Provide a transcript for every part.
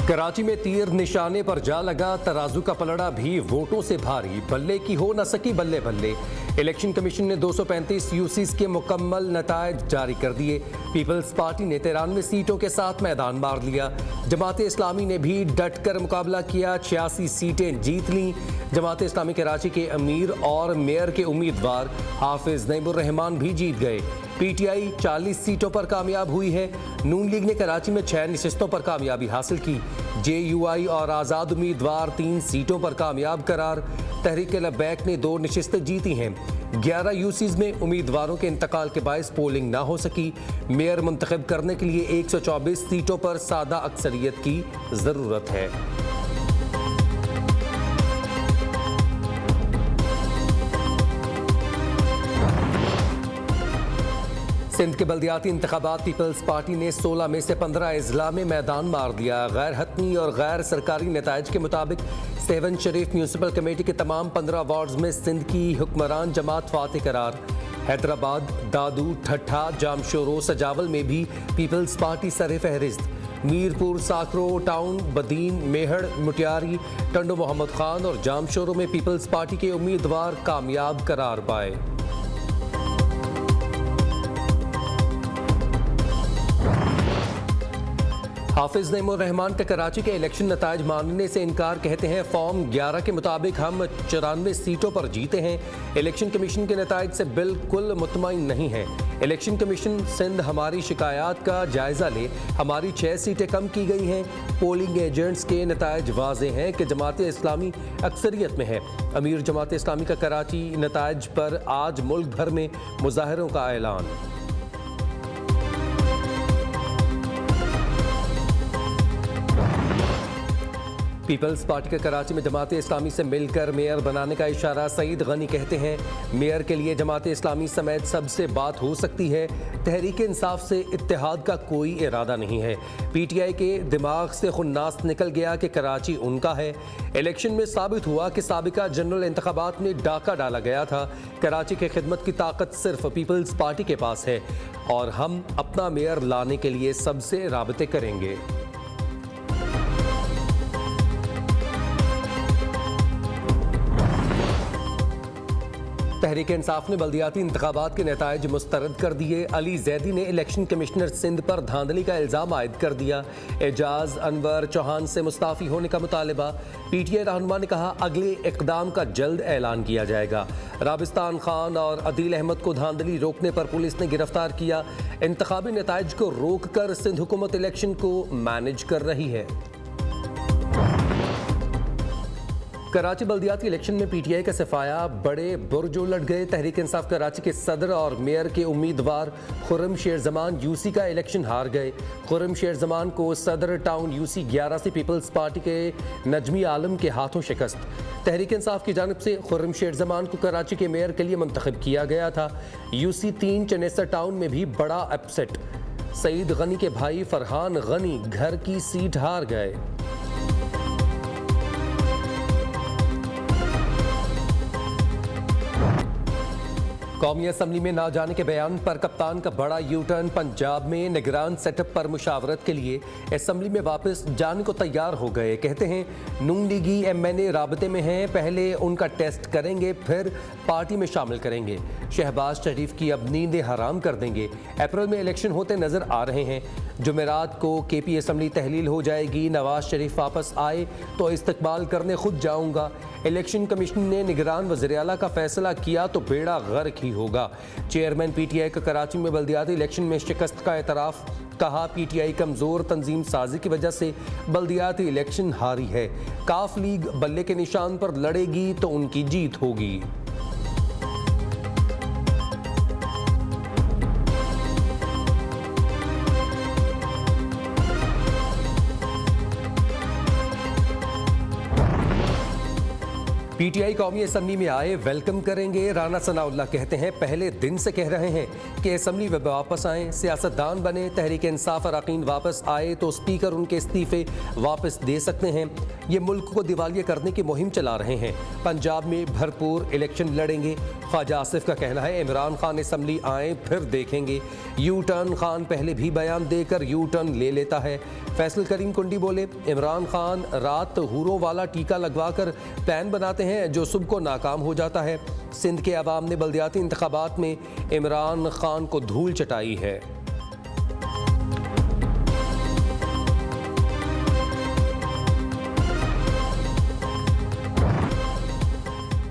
कराची में तीर निशाने पर जा लगा, तराजू का पलड़ा भी वोटों से भारी, बल्ले की हो न सकी बल्ले बल्ले। इलेक्शन कमीशन ने 235 यूसीज के मुकम्मल नतायज जारी कर दिए। पीपल्स पार्टी ने 93 सीटों के साथ मैदान मार लिया। जमात इस्लामी ने भी डट कर मुकाबला किया, 86 सीटें जीत लीं। जमात इस्लामी कराची के अमीर और मेयर के उम्मीदवार हाफिज नईमुर रहमान भी जीत गए। पीटीआई 40 सीटों पर कामयाब हुई है। नून लीग ने कराची में 6 नशिस्तों पर कामयाबी हासिल की। जेयूआई और आज़ाद उम्मीदवार 3 सीटों पर कामयाब करार। तहरीक लब्बैक ने 2 नशिस्तें जीती हैं। 11 यूसीज में उम्मीदवारों के इंतकाल के बायस पोलिंग ना हो सकी। मेयर मुंतखब करने के लिए 124 सीटों पर सादा अक्सरियत की ज़रूरत है। सिंध के बल्दियाती इंतखाबात पीपल्स पार्टी ने 16 में से 15 अजला में मैदान मार दिया। गैर हतमी और गैर सरकारी नताइज के मुताबिक सेवन शरीफ म्यूनसिपल कमेटी के तमाम 15 वार्ड्स में सिंध की हुक्मरान जमात फातेह करार। हैदराबाद, दादू, ठट्ठा, जामशोरो, सजावल में भी पीपल्स पार्टी सर फहरिस्त। मीरपुर, साकरो टाउन, बदीन, मेहड़, मुटियारी, टंडो मोहम्मद खान और जामशोरो में पीपल्स पार्टी के उम्मीदवार कामयाब करार पाए। हाफिज नईमुर रहमान का कराची के इलेक्शन नतायज मानने से इनकार, कहते हैं फॉर्म 11 के मुताबिक हम 94 सीटों पर जीते हैं। इलेक्शन कमीशन के नतायज से बिल्कुल मुतमईन नहीं है। इलेक्शन कमीशन सिंध हमारी शिकायत का जायजा ले, हमारी 6 सीटें कम की गई हैं। पोलिंग एजेंट्स के नतायज वाज़ेह हैं कि जमात इस्लामी अक्सरियत में है। अमीर जमात इस्लामी का कराची नतायज पर आज मुल्क भर में मुजाहरों का ऐलान। पीपल्स पार्टी के कराची में जमात इस्लामी से मिलकर मेयर बनाने का इशारा। सईद गनी कहते हैं मेयर के लिए जमात इस्लामी समेत सबसे बात हो सकती है। तहरीक इंसाफ से इत्तेहाद का कोई इरादा नहीं है। पीटीआई के दिमाग से खुन्नास निकल गया कि कराची उनका है। इलेक्शन में साबित हुआ कि साबिका जनरल इंतखाबात में डाका डाला गया था। कराची की खिदमत की ताकत सिर्फ पीपल्स पार्टी के पास है और हम अपना मेयर लाने के लिए सबसे राबते करेंगे। तहरीक इंसाफ ने बल्दियाती इंतखाबात के नतायज मुस्तरद कर दिए। अली जैदी ने इलेक्शन कमिश्नर सिंध पर धांधली का इल्ज़ाम आयद कर दिया। एजाज अनवर चौहान से मुस्ताफ़ी होने का मुतालबा। पीटीआई रहनुमा ने कहा अगले इक़दाम का जल्द ऐलान किया जाएगा। राबिस्तान खान और अदील अहमद को धांधली रोकने पर पुलिस ने गिरफ्तार किया। इंतखाबी नतायज को रोक कर सिंध हुकूमत इलेक्शन को मैनेज कर रही है। कराची बल्दियाती इलेक्शन में पीटीआई का सफाया, बड़े बुर्ज उलट गए। तहरीक इंसाफ कराची के सदर और मेयर के उम्मीदवार खुर्रम शेर जमान यूसी का इलेक्शन हार गए। खुर्रम शेर जमान को सदर टाउन यूसी 11 से पीपल्स पार्टी के नजमी आलम के हाथों शिकस्त। तहरीक इंसाफ की जानिब से खुर्रम शेर जमान को कराची के मेयर के लिए मंतखब किया गया था। यूसी 3 चनेसर टाउन में भी बड़ा अपसेट। सईद गनी के भाई फरहान गनी घर की सीट हार गए। कौमी असम्बली में ना जाने के बयान पर कप्तान का बड़ा यू टर्न। पंजाब में निगरान सेटअप पर मुशावरत के लिए असम्बली में वापस जाने को तैयार हो गए। कहते हैं नून लीगी एमएनए राबते में हैं, पहले उनका टेस्ट करेंगे फिर पार्टी में शामिल करेंगे। शहबाज शरीफ की अब नींदें हराम कर देंगे। अप्रैल में इलेक्शन होते नजर आ रहे हैं। जुमेरात को केपी असम्बली तहलील हो जाएगी। नवाज शरीफ वापस आए तो इस्तकबाल करने खुद जाऊंगा। इलेक्शन कमीशन ने निगरान वज़ीर आला का फैसला किया तो बेड़ा गर्क ही होगा। चेयरमैन पीटीआई का कराची में बल्दियाती इलेक्शन में शिकस्त का एतराफ़। कहा पीटीआई कमज़ोर तंजीम साजी की वजह से बल्दियाती इलेक्शन हारी है। काफ लीग बल्ले के निशान पर लड़ेगी तो उनकी जीत होगी। पीटीआई कौमी असम्बली में आए, वेलकम करेंगे। राना सनाउल्लाह कहते हैं पहले दिन से कह रहे हैं कि असम्बली में वापस आएं, सियासतदान बने। तहरीक इंसाफ अरकान वापस आए तो स्पीकर उनके इस्तीफे वापस दे सकते हैं। ये मुल्क को दिवालिया करने की मुहिम चला रहे हैं। पंजाब में भरपूर इलेक्शन लड़ेंगे। ख्वाजा आसिफ का कहना है इमरान खान असम्बली आए फिर देखेंगे। यू टर्न खान पहले भी बयान देकर यू टर्न ले लेता है। फैसल करीम कुंडी बोले इमरान खान रात हूरों वाला टीका लगवा कर प्लान बनाते हैं जो सुबह को नाकाम हो जाता है। सिंध के अवाम ने बल्दियाती इंतखाबात में इमरान खान को धूल चटाई है।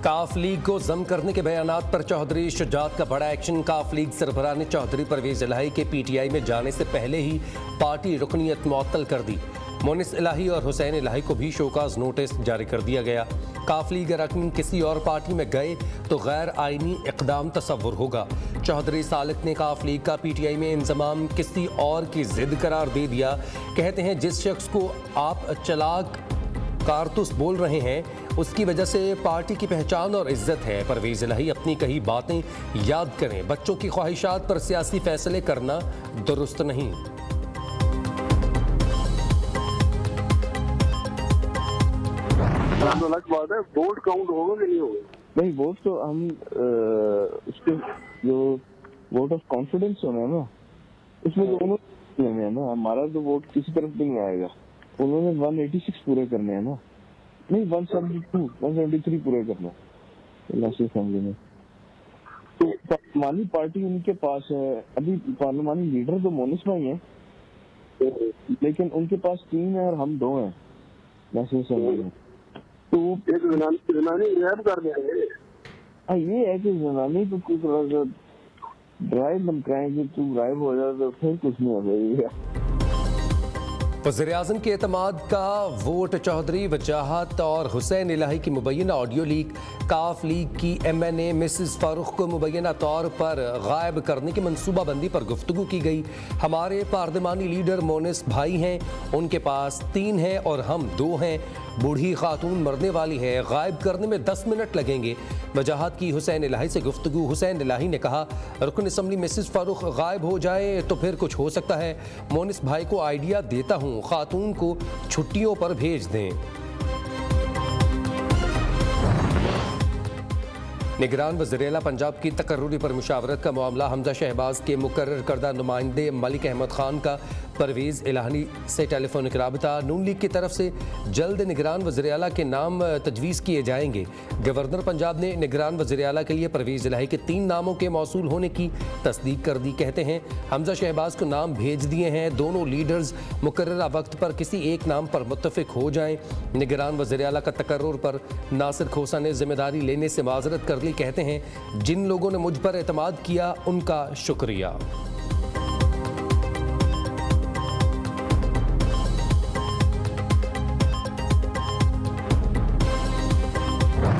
काफ लीग को जम करने के बयानात पर चौधरी शुजात का बड़ा एक्शन। काफ लीग सरबराह ने चौधरी परवेज इलाही के पीटीआई में जाने से पहले ही पार्टी रुकनीत मुअत्तल कर दी। मोनिस इलाही और हुसैन इलाही को भी शोकाज नोटिस जारी कर दिया गया। काफ लीग अरकान किसी और पार्टी में गए तो गैर आइनी इक़दाम तस्वुर होगा। चौधरी सालिक ने काफ लीग का पीटीआई में इंजमाम किसी और की जिद करार दे दिया। कहते हैं जिस शख्स को आप चलाक कारतूस बोल रहे हैं उसकी वजह से पार्टी की पहचान और इज्जत है। परवेज इलाही अपनी कही बातें याद करें। बच्चों की ख्वाहिशात पर सियासी फैसले करना दुरुस्त नहीं। अलग बात है, वोट काउंट होगा कि नहीं होगा? नहीं, वोट तो हम उसके जो वोट ऑफ कॉन्फिडेंस होना है ना, उसमें जो उन्होंने है ना, हमारा तो वोट किसी तरफ भी नहीं आएगा। उन्होंने 186 पूरे करने हैं ना, नहीं 172 173 पूरे करना नेशनल असेंबली में। तो पार्लिमानी पार्टी उनके पास है। अभी पार्लिमानी लीडर तो मोनिस भाई हैं, लेकिन उनके पास 3 है और हम 2 हैं नेशनल असेंबली में। तो एक जनानी रैप कर देंगे। ये है कि जनानी तो कुछ ड्राइव धमकाएंगे, तू गायब हो जाए तो फिर कुछ नहीं हो जाएगा। वज़ीर-ए-आज़म के एतमाद का वोट। चौधरी वजाहत और हुसैन इलाही की मुबैना ऑडियो लीक। काफ लीग की MNA मिसिस फारूक को मुबैना तौर पर गायब करने की मनसूबाबंदी पर गुफ्तगू की गई। हमारे पार्लिमानी लीडर मोनिस भाई हैं, उनके पास 3 हैं और हम 2 हैं। बूढ़ी खातून मरने वाली है, गायब करने में 10 मिनट लगेंगे। वजाहत की हुसैन इलाही से गुफ्तगू। हुसैन इलाही ने कहा रुकन असम्बली मिसिस फारूक गायब हो जाए तो फिर कुछ हो सकता है। मोनिस भाई को आइडिया देता हूँ, खातून को छुट्टियों पर भेज दें। निगरान वज़ीर-ए-आला पंजाब की तकर्रुरी पर मुशावरत का मामला। हमजा शहबाज के मुकर्रर करदा नुमाइंदे मलिक अहमद खान का परवेज़ इलाही से टेलीफोनिक राबता। नून लीग की तरफ से जल्द निगरान वज़ीर-ए-आला के नाम तजवीज़ किए जाएंगे। गवर्नर पंजाब ने निगरान वज़ीर-ए-आला के लिए परवेज़ इलाही के 3 नामों के मौसूल होने की तस्दीक कर दी। कहते हैं हमजा शहबाज को नाम भेज दिए हैं। दोनों लीडर्स मुकर्ररा वक्त पर किसी एक नाम पर मुत्तफिक हो जाएं। निगरान वज़ीर-ए-आला का तकर्रुर पर नासिर खोसा ने जिम्मेदारी लेने से माजरत कर ली। कहते हैं जिन लोगों ने मुझ पर एतमाद किया उनका शुक्रिया।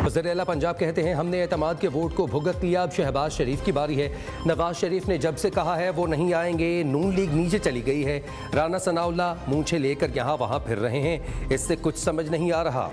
वज़ीर-ए-आला पंजाब कहते हैं हमने एतमाद के वोट को भुगत लिया, अब शहबाज शरीफ की बारी है। नवाज शरीफ ने जब से कहा है वो नहीं आएंगे। नून लीग नीचे चली गई है। राना सनाउल्लाह मूंछें लेकर यहाँ वहाँ फिर रहे हैं। इससे कुछ समझ नहीं आ रहा।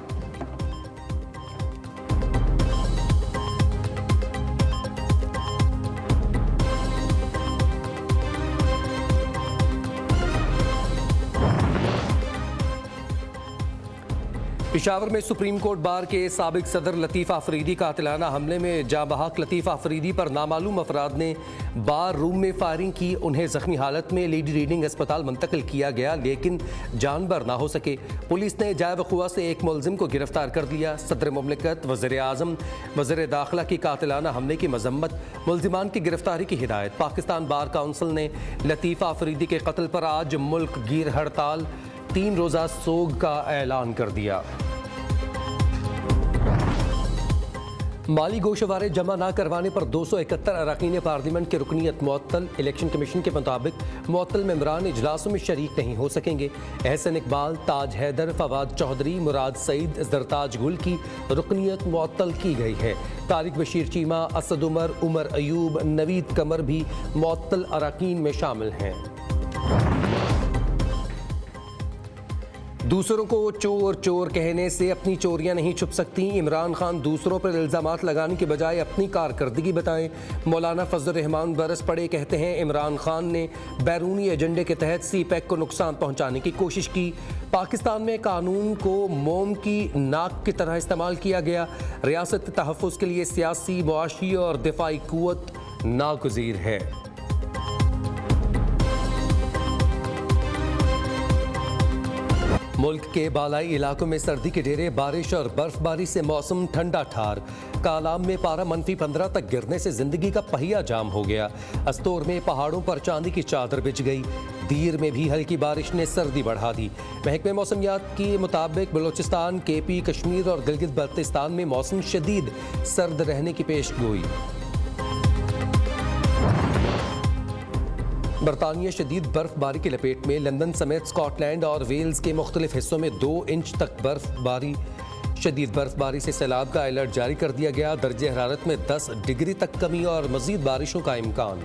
पेशावर में सुप्रीम कोर्ट बार के साबिक सदर लतीफ़ आफरीदी कातिलाना हमले में जाँ बहक लतीफ़ आफरीदी पर नामालूम अफराद ने बार रूम में फायरिंग की। उन्हें जख्मी हालत में लेडी रीडिंग अस्पताल मुंतकिल किया गया, लेकिन जानबर ना हो सके। पुलिस ने जाए वक़ुआ से एक मुलजिम को गिरफ्तार कर लिया। सदर मुमलिकत, वज़ीर-ए-आज़म, वज़ीर दाखिला की कातिलाना हमले की मजम्मत, मुलजिमान की गिरफ्तारी की हिदायत। पाकिस्तान बार काउंसिल ने लतीफ़ आफरीदी के कत्ल पर आज मुल्क गिर हड़ताल 3 रोज़ा सोग का ऐलान कर दिया। माली गोशवारे जमा न करवाने पर 271 अरकान पार्लियामेंट की रुकनीत मुअत्तल। इलेक्शन कमीशन के मुताबिक मुअत्तल मेंबरान इजलासों में शरीक नहीं हो सकेंगे। एहसन इकबाल, ताज हैदर, फवाद चौधरी, मुराद सईद, जरताज गुल की रुकनीत मुअत्तल की गई है। तारिक बशीर चीमा, असद उमर, उमर अयूब, नवीद कमर भी मुअत्तल अरकान में शामिल हैं। दूसरों को चोर चोर कहने से अपनी चोरियां नहीं छुप सकती। इमरान खान दूसरों पर इल्जामात लगाने के बजाय अपनी कारकर्दगी बताएं। मौलाना फजल रहमान बरस पड़े, कहते हैं इमरान खान ने बैरूनी एजेंडे के तहत सीपैक को नुकसान पहुंचाने की कोशिश की। पाकिस्तान में कानून को मोम की नाक की तरह इस्तेमाल किया गया। रियासत तहफ़्फ़ुज़ के लिए सियासी, मुआशी और दिफाई क़ुव्वत नागुज़ीर है। मुल्क के बालाई इलाकों में सर्दी के डेरे, बारिश और बर्फबारी से मौसम ठंडा ठार। कालाम में पारा -15 तक गिरने से जिंदगी का पहिया जाम हो गया। अस्तोर में पहाड़ों पर चांदी की चादर बिछ गई। दीर में भी हल्की बारिश ने सर्दी बढ़ा दी। महकमे मौसमियात के मुताबिक बलूचिस्तान, केपी, कश्मीर और गिलगित बल्तिस्तान में मौसम शदीद सर्द रहने की पेशगोई। बरतानिया शदीद बर्फबारी की लपेट में। लंदन समेत स्कॉटलैंड और वेल्स के मुख्तलिफ हिस्सों में 2 इंच तक बर्फबारी। शदीद बर्फबारी से सैलाब का अलर्ट जारी कर दिया गया। दर्जे हरारत में 10 डिग्री तक कमी और मजीद बारिशों का इम्कान।